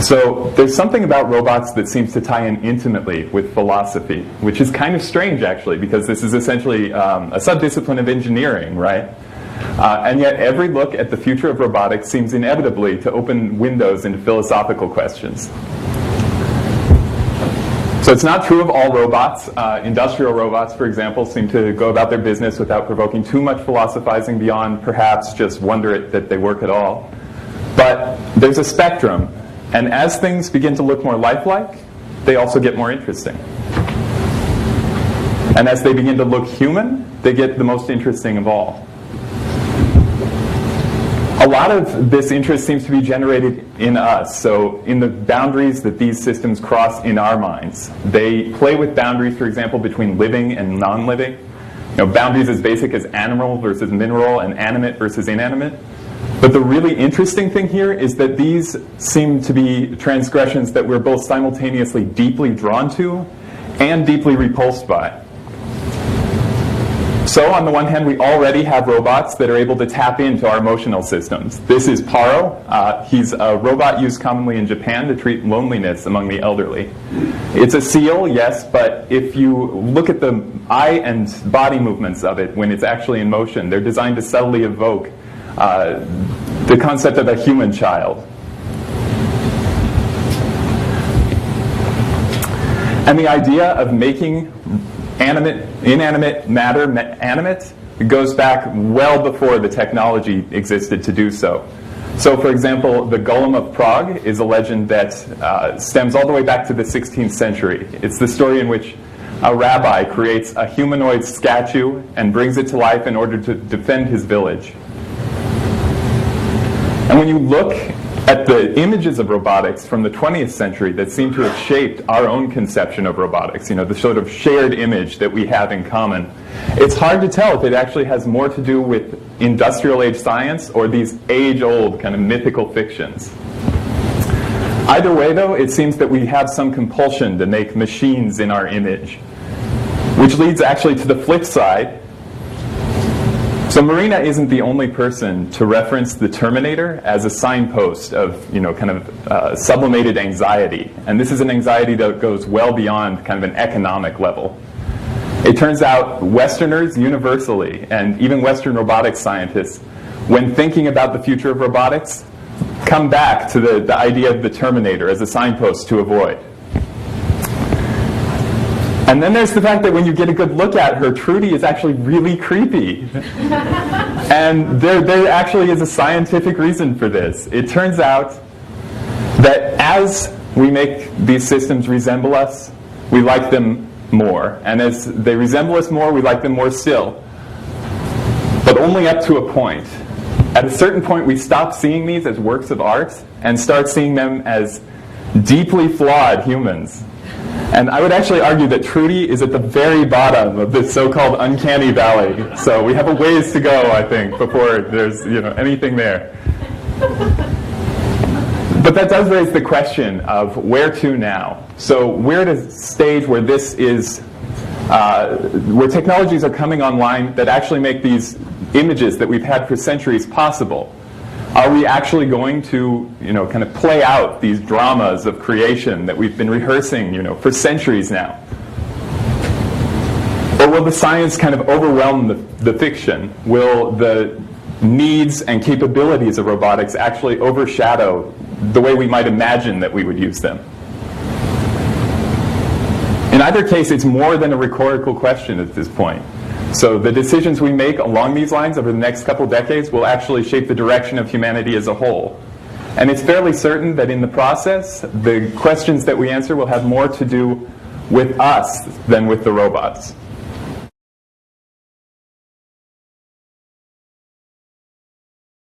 So there's something about robots that seems to tie in intimately with philosophy, which is kind of strange, actually, because this is essentially a subdiscipline of engineering, right? And yet every look at the future of robotics seems inevitably to open windows into philosophical questions. So it's not true of all robots. Industrial robots, for example, seem to go about their business without provoking too much philosophizing beyond perhaps just wonder that they work at all. But there's a spectrum, and as things begin to look more lifelike, they also get more interesting. And as they begin to look human, they get the most interesting of all. A lot of this interest seems to be generated in us, so in the boundaries that these systems cross in our minds. They play with boundaries, for example, between living and non-living. You know, boundaries as basic as animal versus mineral and animate versus inanimate. But the really interesting thing here is that these seem to be transgressions that we're both simultaneously deeply drawn to and deeply repulsed by. So on the one hand, we already have robots that are able to tap into our emotional systems. This is Paro. He's a robot used commonly in Japan to treat loneliness among the elderly. It's a seal, yes, but if you look at the eye and body movements of it when it's actually in motion, they're designed to subtly evoke the concept of a human child. And the idea of making inanimate matter animate goes back well before the technology existed to do so. So, for example, the Golem of Prague is a legend that stems all the way back to the 16th century. It's the story in which a rabbi creates a humanoid statue and brings it to life in order to defend his village. And when you look at the images of robotics from the 20th century that seem to have shaped our own conception of robotics, you know, the sort of shared image that we have in common, it's hard to tell if it actually has more to do with industrial age science or these age-old kind of mythical fictions. Either way, though, it seems that we have some compulsion to make machines in our image, which leads actually to the flip side. So Marina isn't the only person to reference the Terminator as a signpost of, you know, kind of sublimated anxiety. And this is an anxiety that goes well beyond kind of an economic level. It turns out Westerners universally, and even Western robotics scientists, when thinking about the future of robotics, come back to the idea of the Terminator as a signpost to avoid. And then there's the fact that when you get a good look at her, Trudy is actually really creepy. And there actually is a scientific reason for this. It turns out that as we make these systems resemble us, we like them more. And as they resemble us more, we like them more still. But only up to a point. At a certain point, we stop seeing these as works of art and start seeing them as deeply flawed humans. And I would actually argue that Trudy is at the very bottom of this so-called uncanny valley. So we have a ways to go, I think, before there's, you know, anything there. But that does raise the question of where to now. So we're at a stage where this is, where technologies are coming online that actually make these images that we've had for centuries possible. Are we actually going to, you know, kind of play out these dramas of creation that we've been rehearsing, you know, for centuries now? Or will the science kind of overwhelm the fiction? Will the needs and capabilities of robotics actually overshadow the way we might imagine that we would use them? In either case, it's more than a rhetorical question at this point. So the decisions we make along these lines over the next couple decades will actually shape the direction of humanity as a whole. And it's fairly certain that in the process, the questions that we answer will have more to do with us than with the robots.